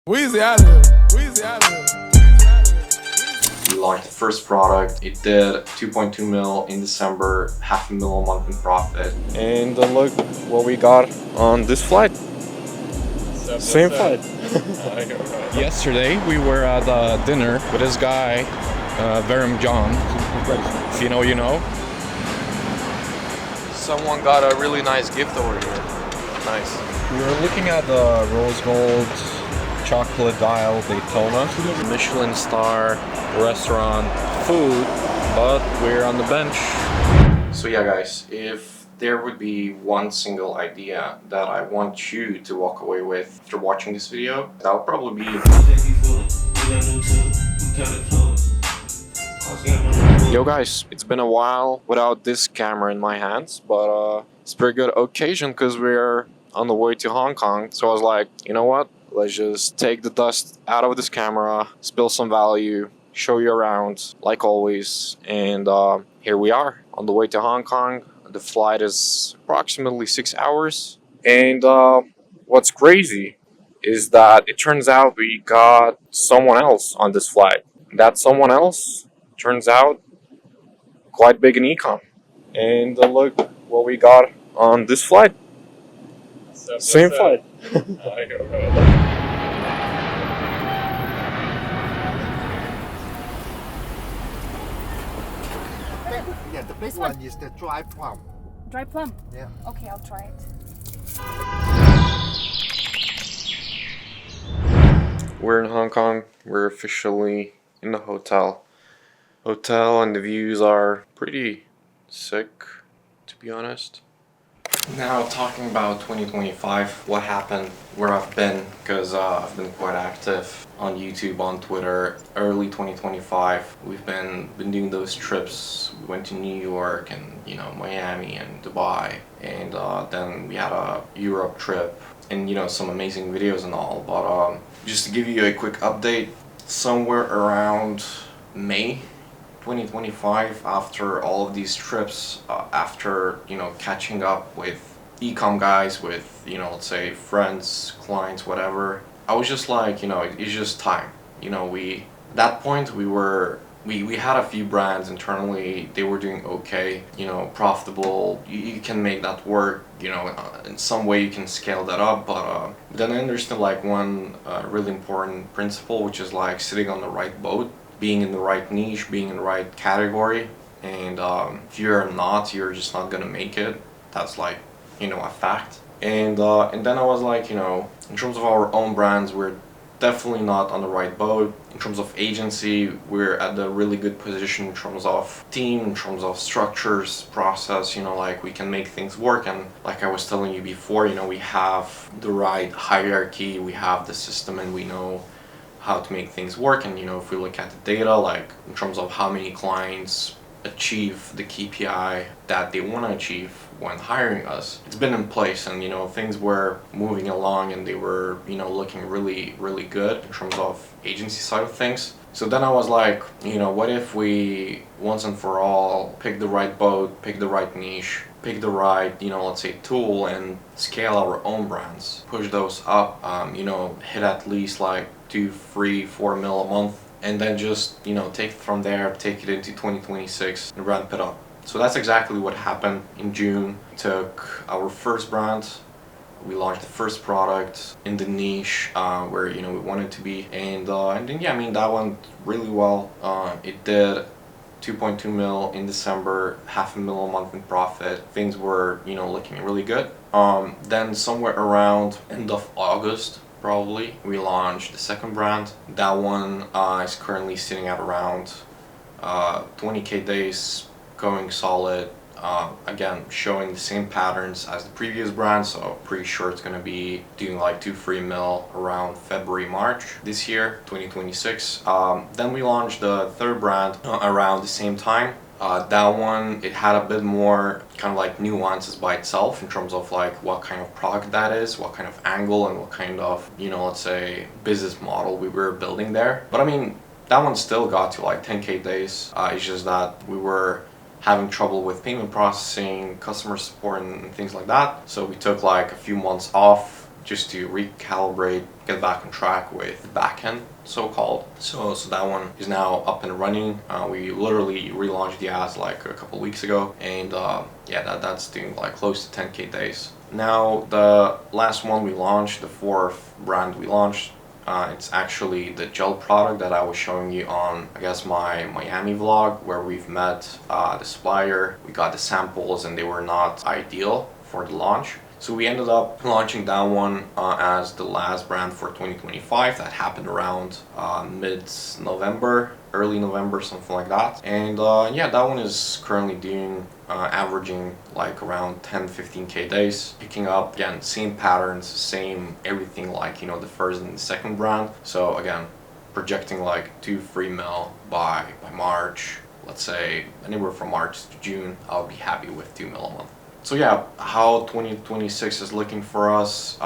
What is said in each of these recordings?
Weezy out of here. Weezy out of here. We launched the first product. It did 2.2 mil in December, half a mil a month in profit. And look what we got on this flight. Same flight. Yesterday we were at dinner with this guy, Verum John. If you know, you know. Someone got a really nice gift over here. Nice. We were looking at the rose gold chocolate dial Daytona, Michelin star restaurant food, but we're on the bench. So yeah guys, if there would be one single idea that I want you to walk away with after watching this video, that would probably be yo guys, it's been a while without this camera in my hands, but it's a pretty good occasion because we're on the way to Hong Kong. So I was like, you know what? Let's just take the dust out of this camera, spill some value, show you around like always. And here we are on the way to Hong Kong. The flight is approximately 6 hours. And what's crazy is that it turns out we got someone else on this flight. That someone else turns out quite big in econ. And look what we got on this flight. Same flight. Yeah, the big one is the dry plum. Dry plum? Yeah. Okay, I'll try it. We're in Hong Kong. We're officially in the hotel. And the views are pretty sick, to be honest. Now talking about 2025, what happened, where I've been, because I've been quite active on YouTube, on Twitter. Early 2025, we've been doing those trips. We went to New York and Miami and Dubai, and then we had a Europe trip and some amazing videos and all. But just to give you a quick update, somewhere around May 2025, after all of these trips, after catching up with e-com guys, with let's say friends, clients, whatever, I was just like, it's just time. At that point we had a few brands internally. They were doing okay, profitable. You can make that work, in some way you can scale that up. But then I understood like one really important principle, which is like sitting on the right boat, being in the right niche, being in the right category. And if you're not, you're just not gonna make it. That's like a fact. And then I was like, in terms of our own brands, we're definitely not on the right boat. In terms of agency, we're at a really good position in terms of team, in terms of structures, process, like we can make things work. And like I was telling you before, we have the right hierarchy, we have the system, and we know how to make things work. And if we look at the data, like in terms of how many clients achieve the KPI that they want to achieve when hiring us, it's been in place, and things were moving along, and they were looking really good in terms of agency side of things. So then I was like, what if we once and for all pick the right boat, pick the right niche, pick the right let's say tool, and scale our own brands, push those up, hit at least like 2, 3, 4 mil a month, and then just take it from there, take it into 2026 and ramp it up. So that's exactly what happened in June. Took our first brand, we launched the first product in the niche where we wanted to be, and then yeah, I mean that went really well. It did 2.2 mil in December, half a mil a month in profit. Things were looking really good. Then somewhere around end of August, probably, we launched the second brand. That one is currently sitting at around 20k days, going solid. Again, showing the same patterns as the previous brand, so pretty sure it's gonna be doing like 2-3 mil around February, March this year, 2026. Then we launched the third brand around the same time. That one, it had a bit more kind of like nuances by itself in terms of like what kind of product that is, what kind of angle, and what kind of let's say business model we were building there. But I mean, that one still got to like 10k days. It's just that we were having trouble with payment processing, customer support, and things like that. So we took like a few months off just to recalibrate, get back on track with the backend, so-called. So that one is now up and running. We literally relaunched the ads like a couple weeks ago, and yeah, that's doing like close to 10K days. Now the last one we launched, the fourth brand we launched, it's actually the gel product that I was showing you on, I guess, my Miami vlog, where we've met the supplier, we got the samples, and they were not ideal for the launch. So we ended up launching that one as the last brand for 2025. That happened around mid-November, early November, something like that. And yeah, that one is currently doing averaging like around 10-15K days, picking up again same patterns, same everything, like, you know, the first and the second brand. So again, projecting like 2-3 mil by March, let's say anywhere from March to June. I'll be happy with 2 mil a month. So yeah, how 2026 is looking for us,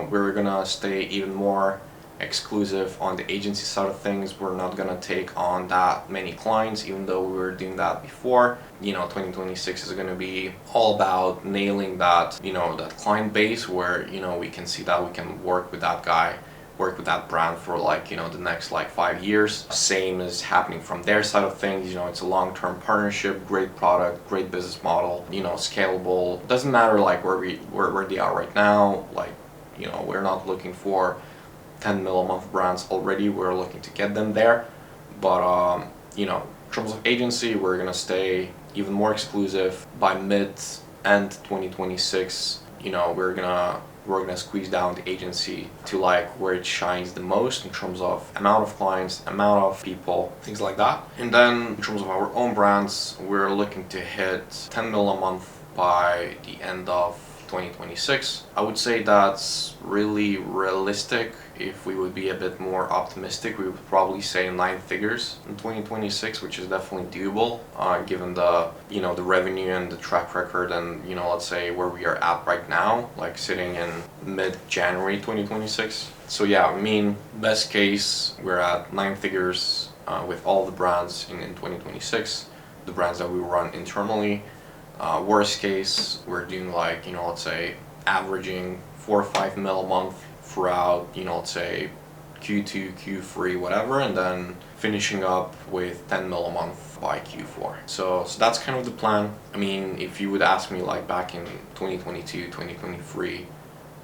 we're gonna stay even more exclusive on the agency side of things. We're not gonna take on that many clients, even though we were doing that before. You know, 2026 is gonna be all about nailing that, you know, that client base where, you know, we can see that we can work with that guy, work with that brand for like, you know, the next like 5 years. Same is happening from their side of things. You know, it's a long-term partnership, great product, great business model, you know, scalable. Doesn't matter like where they are right now. Like, you know, we're not looking for 10 mil a month brands already. We're looking to get them there. But you know, in terms of agency, we're gonna stay even more exclusive. By mid-end 2026, you know, we're gonna squeeze down the agency to like where it shines the most in terms of amount of clients, amount of people, things like that. And then in terms of our own brands, we're looking to hit 10 mil a month by the end of 2026. I would say that's really realistic. If we would be a bit more optimistic, we would probably say 9 figures in 2026, which is definitely doable, given the, you know, the revenue and the track record, and, you know, let's say where we are at right now, like sitting in mid-January 2026. So yeah, I mean, best case, we're at 9 figures with all the brands in 2026, the brands that we run internally. Worst case, we're doing like, you know, let's say averaging 4 or 5 mil a month throughout, you know, let's say Q2, Q3, whatever, and then finishing up with 10 mil a month by Q4. So that's kind of the plan. I mean, if you would ask me like back in 2022, 2023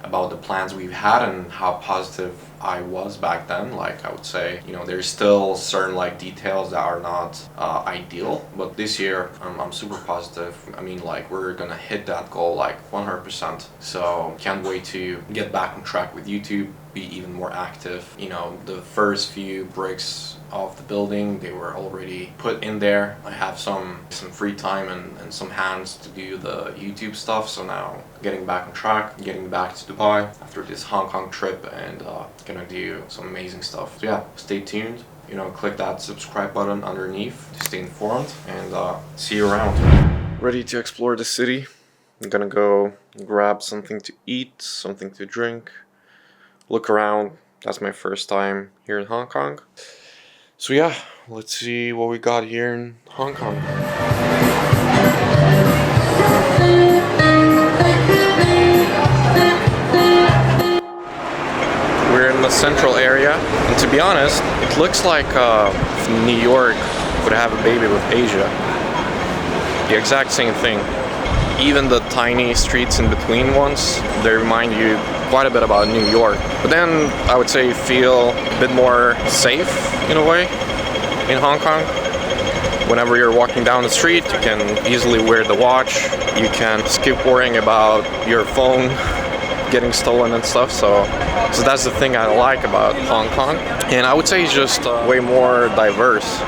about the plans we've had and how positive I was back then, like I would say, you know, there's still certain like details that are not ideal, but this year I'm super positive. I mean, like, we're gonna hit that goal like 100%. So can't wait to get back on track with YouTube, be even more active. You know, the first few bricks of the building, they were already put in there. I have some free time and some hands to do the YouTube stuff. So now getting back on track, getting back to Dubai after this Hong Kong trip, and gonna do some amazing stuff. So yeah, stay tuned. You know, click that subscribe button underneath to stay informed, and see you around. Ready to explore the city. I'm gonna go grab something to eat, something to drink, look around. That's my first time here in Hong Kong. So yeah, let's see what we got here in Hong Kong. We're in the central area, and to be honest, it looks like New York would have a baby with Asia. The exact same thing. Even the tiny streets in between ones, they remind you quite a bit about New York. But then I would say you feel a bit more safe in a way in Hong Kong. Whenever you're walking down the street, you can easily wear the watch. You can skip worrying about your phone getting stolen and stuff. So that's the thing I like about Hong Kong. And I would say it's just way more diverse.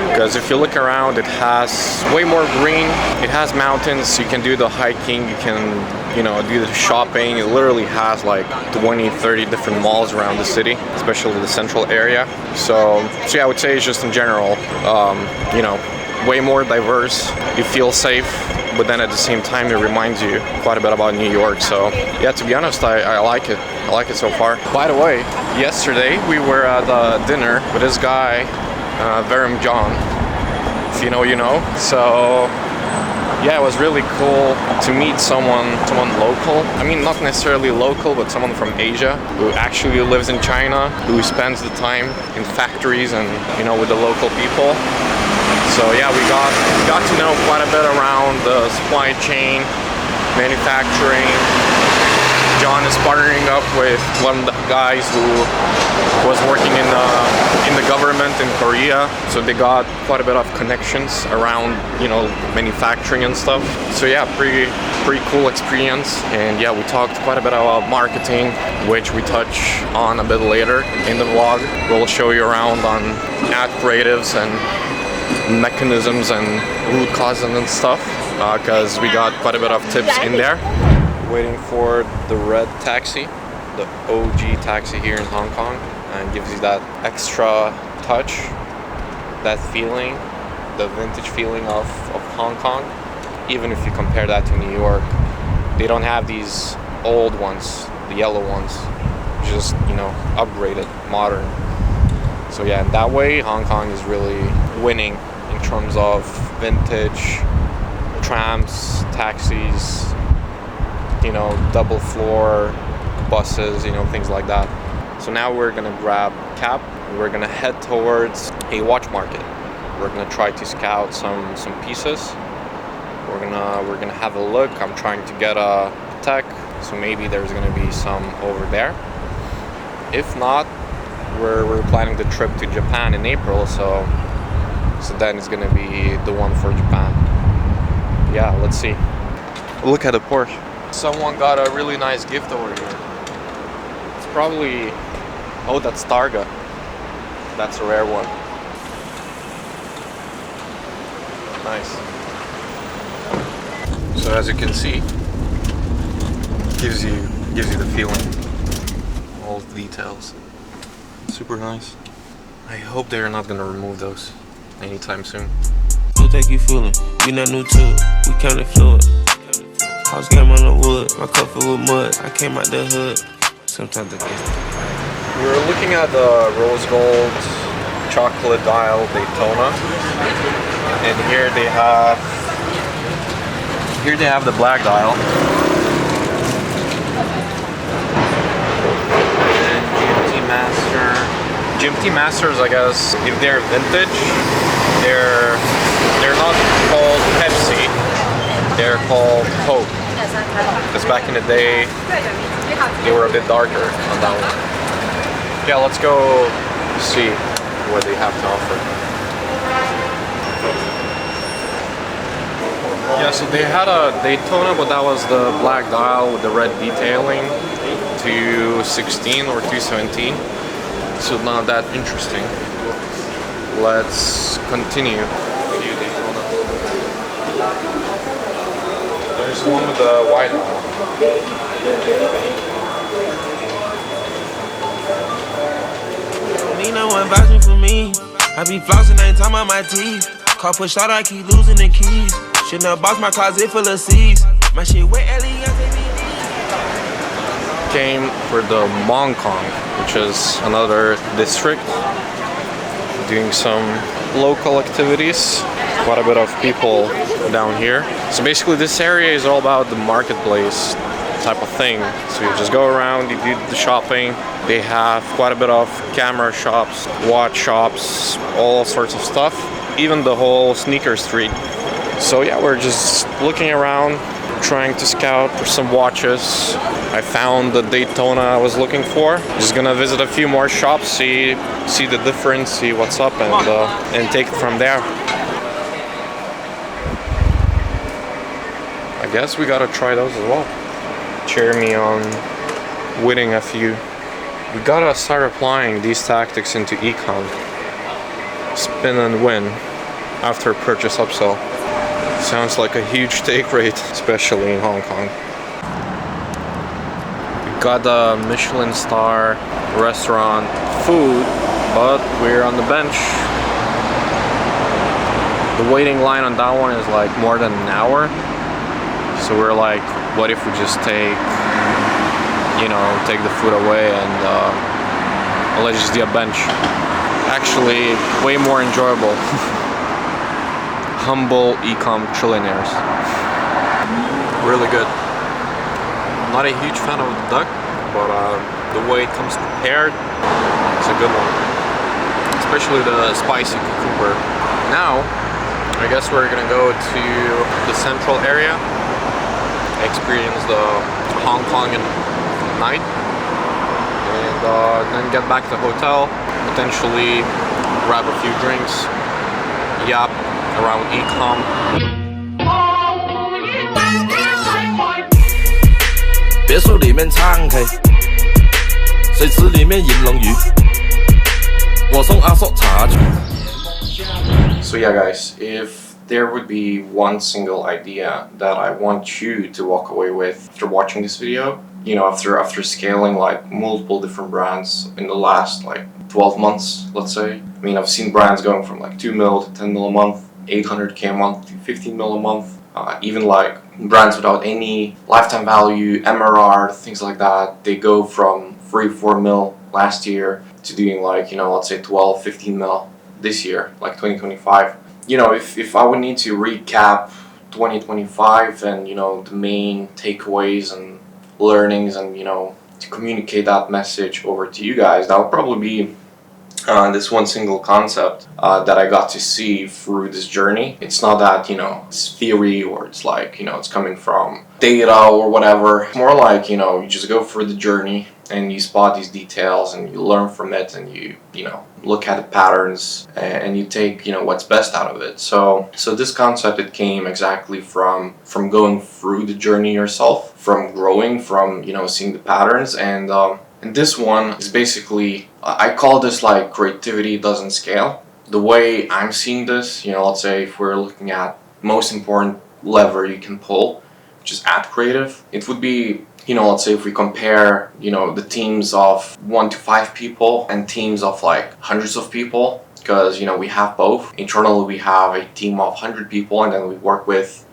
Because if you look around, it has way more green. It has mountains. You can do the hiking. You can, you know, do the shopping. It literally has like 20, 30 different malls around the city, especially the central area. So yeah, I would say it's just in general, you know, way more diverse. You feel safe, but then at the same time, it reminds you quite a bit about New York. So yeah, to be honest, I like it. I like it so far. By the way, yesterday we were at dinner with this guy, Verum John. If you know, you know. So yeah, it was really cool to meet someone local. I mean, not necessarily local, but someone from Asia who actually lives in China, who spends the time in factories and, you know, with the local people. So yeah, we got to know quite a bit around the supply chain, manufacturing. John is partnering up with one of the guys who was working in the government in Korea, so they got quite a bit of connections around, you know, manufacturing and stuff. So yeah, pretty cool experience. And yeah, we talked quite a bit about marketing, which we touch on a bit later in the vlog. We'll show you around on ad creatives and mechanisms and root causes and stuff, because we got quite a bit of tips in there. Waiting for the red taxi, the OG taxi here in Hong Kong, and gives you that extra touch, that feeling, the vintage feeling of Hong Kong. Even if you compare that to New York, they don't have these old ones, the yellow ones, just, you know, upgraded, modern. So yeah, in that way, Hong Kong is really winning in terms of vintage trams, taxis, you know, double floor buses, you know, things like that. So now we're gonna grab a cab. We're gonna head towards a watch market. We're gonna try to scout some pieces. We're gonna have a look. I'm trying to get a Tech, so maybe there's gonna be some over there. If not, we're planning the trip to Japan in April, so then it's gonna be the one for Japan. Yeah, let's see. Look at the Porsche. Someone got a really nice gift over here. It's probably, oh, that's Targa. That's a rare one. Nice. So as you can see, gives you the feeling, all the details. Super nice. I hope they're not gonna remove those anytime soon. We'll take you feeling, we not new to it, we counted fluid. House game on the wood, my cup filled with mud. I came out the hood. Sometimes I guess. We were looking at the rose gold chocolate dial Daytona, and here they have the black dial. And GMT Masters, I guess, if they're vintage, they're not called Pepsi. They're called Coke. Because back in the day, they were a bit darker on that one. Yeah, let's go see what they have to offer. Yeah, so they had a Daytona, but that was the black dial with the red detailing, 216 or 217. So not that interesting. Let's continue. There's one with the white one. Need no one vouching for me. I be flossing, ain't talking about my teeth. Car push out, I keep losing the keys. Shouldn't have boxed my closet full of C's. My shit wet, Came for the Mong Kong, which is another district, doing some local activities. Quite a bit of people down here. So basically this area is all about the marketplace type of thing. So you just go around, you do the shopping. They have quite a bit of camera shops, watch shops, all sorts of stuff. Even the whole sneaker street. So yeah, we're just looking around, trying to scout for some watches. I found the Daytona I was looking for. Just gonna visit a few more shops, see the difference, see what's up, and take it from there. I guess we gotta try those as well. Cheer me on winning a few. We gotta start applying these tactics into econ. Spin and win after purchase upsell. Sounds like a huge take rate, especially in Hong Kong. We got the Michelin star restaurant food, but we're on the bench. The waiting line on that one is like more than an hour. So we're like, what if we just take the food away and let's just do a bench. Actually, way more enjoyable. humble ecom trillionaires. Really good. Not a huge fan of the duck, but the way it comes prepared, it's a good one. Especially the spicy cucumber. Now, I guess we're gonna go to the central area, experience the Hong Kong night, and then get back to the hotel, potentially grab a few drinks, yap around ecom. 别墅里面唱 K， 水池里面饮龙鱼，我送阿叔茶去。 So yeah, guys, if there would be one single idea that I want you to walk away with after watching this video, you know, after scaling like multiple different brands in the last like 12 months, let's say. I mean, I've seen brands going from like 2 mil to 10 mil a month, 800k a month to 15 mil a month, even like brands without any lifetime value, MRR, things like that. They go from 3-4 mil last year to doing like, you know, let's say 12-15 mil this year, like 2025. You know, if I would need to recap 2025 and, you know, the main takeaways and learnings and, you know, to communicate that message over to you guys, that would probably be this one single concept that I got to see through this journey. It's not that, you know, it's theory or it's like, you know, it's coming from data or whatever. It's more like, you know, you just go through the journey and you spot these details and you learn from it and you know, look at the patterns and you take, you know, what's best out of it. So this concept, it came exactly from going through the journey yourself, from growing, from, you know, seeing the patterns. And this one is basically, I call this like creativity doesn't scale. The way I'm seeing this, you know, let's say if we're looking at most important lever you can pull, which is add creative, it would be, you know, let's say if we compare, you know, the teams of 1 to 5 people and teams of like hundreds of people, because, you know, we have both. Internally, we have a team of 100 people, and then we work with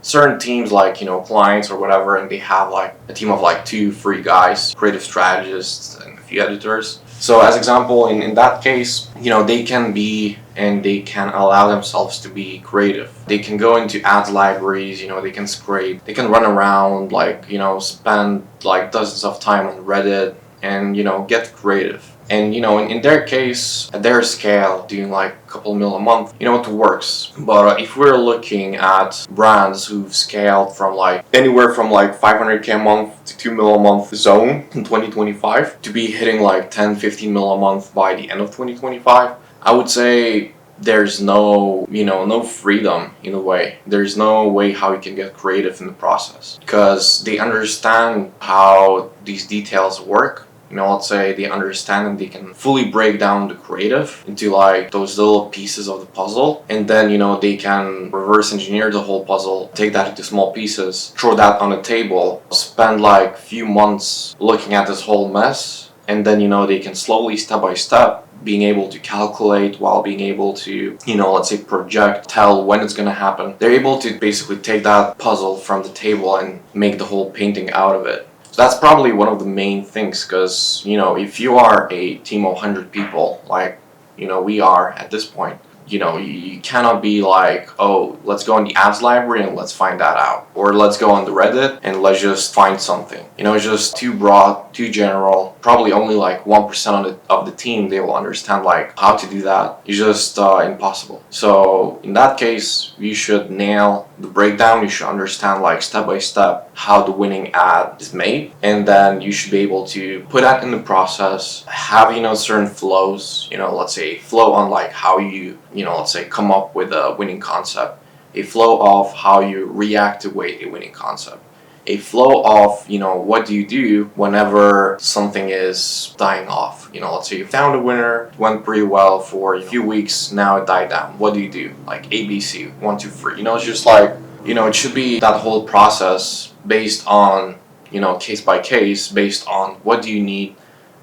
certain teams like, you know, clients or whatever, and they have like a team of like 2-3 guys, creative strategists and a few editors. So as example, in that case, you know, they can be and they can allow themselves to be creative. They can go into ads libraries, you know, they can scrape, they can run around, like, you know, spend like dozens of time on Reddit and, you know, get creative. And, you know, in their case, at their scale, doing like a couple mil a month, you know, it works. But if we're looking at brands who've scaled from like anywhere from like 500k a month to 2 mil a month zone in 2025 to be hitting like 10-15 mil a month by the end of 2025, I would say there's no, you know, no freedom in a way. There's no way how you can get creative in the process because they understand how these details work. You know, let's say they understand and they can fully break down the creative into like those little pieces of the puzzle, and then, you know, they can reverse engineer the whole puzzle, take that into small pieces, throw that on a table, spend like few months looking at this whole mess, and then, you know, they can slowly, step by step, being able to calculate while being able to, you know, let's say project, tell when it's gonna happen. They're able to basically take that puzzle from the table and make the whole painting out of it. So that's probably one of the main things, because, you know, if you are a team of 100 people, like, you know, we are at this point, you know, you cannot be like, oh, let's go in the ads library and let's find that out. Or let's go on the Reddit and let's just find something. You know, it's just too broad, too general. Probably only like 1% of the team, they will understand like how to do that. It's just impossible. So in that case, you should nail the breakdown. You should understand like step by step how the winning ad is made. And then you should be able to put that in the process, have, you know, certain flows, you know, let's say flow on like how you know, let's say come up with a winning concept, a flow of how you reactivate a winning concept, a flow of, you know, what do you do whenever something is dying off. You know, let's say you found a winner, it went pretty well for a few weeks, now it died down. What do you do? Like ABC, 1, 2, 3. You know, it's just like, you know, it should be that whole process based on, you know, case by case, based on what do you need,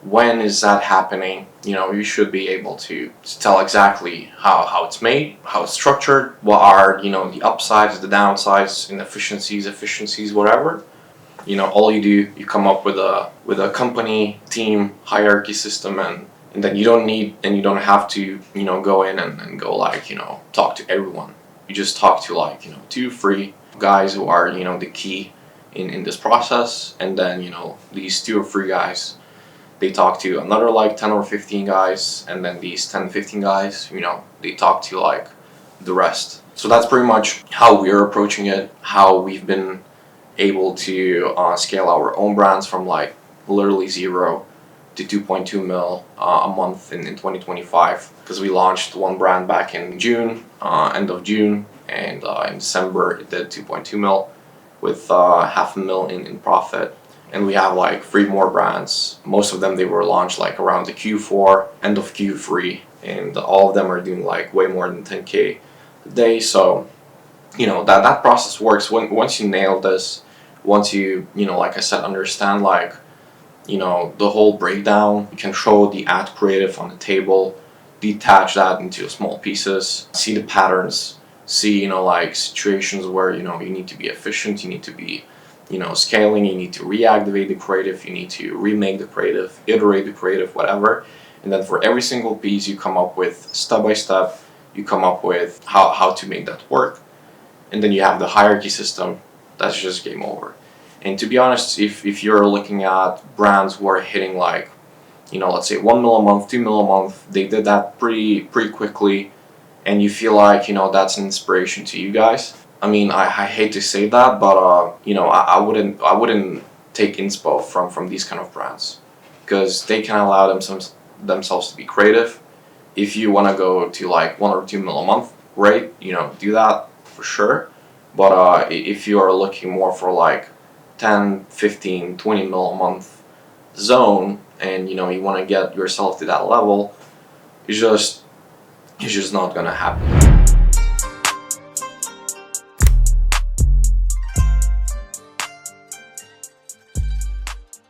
when is that happening. You know, you should be able to tell exactly how it's made, how it's structured, what are, you know, the upsides, the downsides, inefficiencies, whatever. You know, all you do, you come up with a company, team, hierarchy system, and then you don't need and you don't have to, you know, go in and go like, you know, talk to everyone. You just talk to like, 2 or 3 guys who are, the key in this process, and then, these 2 or 3 guys, they talk to another like 10 or 15 guys, and then these 10, 15 guys, they talk to like the rest. So that's pretty much how we're approaching it, how we've been able to scale our own brands from like literally 0 to 2.2 mil a month in 2025, because we launched one brand back in June, end of June, and in December it did 2.2 mil with $500,000 in profit. And we have like 3 more brands. Most of them, they were launched like around the Q4, end of Q3, and all of them are doing like way more than 10K a day. So, that process works. Once you nail this, once you, like I said, understand like, the whole breakdown, you can throw the ad creative on the table, detach that into small pieces, see the patterns, see, like situations where, you need to be efficient, you need to be, scaling, you need to reactivate the creative, you need to remake the creative, iterate the creative, whatever. And then for every single piece, you come up with step by step, you come up with how to make that work. And then you have the hierarchy system. That's just game over. And to be honest, if you're looking at brands who are hitting like, let's say 1 mil a month, 2 mil a month, they did that pretty quickly, and you feel like, that's an inspiration to you guys. I mean, I hate to say that, but I wouldn't take inspo from these kind of brands, because they can allow themselves to be creative. If you want to go to like 1 or 2 mil a month, great, do that for sure. But if you are looking more for like 10, 15, 20 mil a month zone, and you want to get yourself to that level, it's just not gonna happen.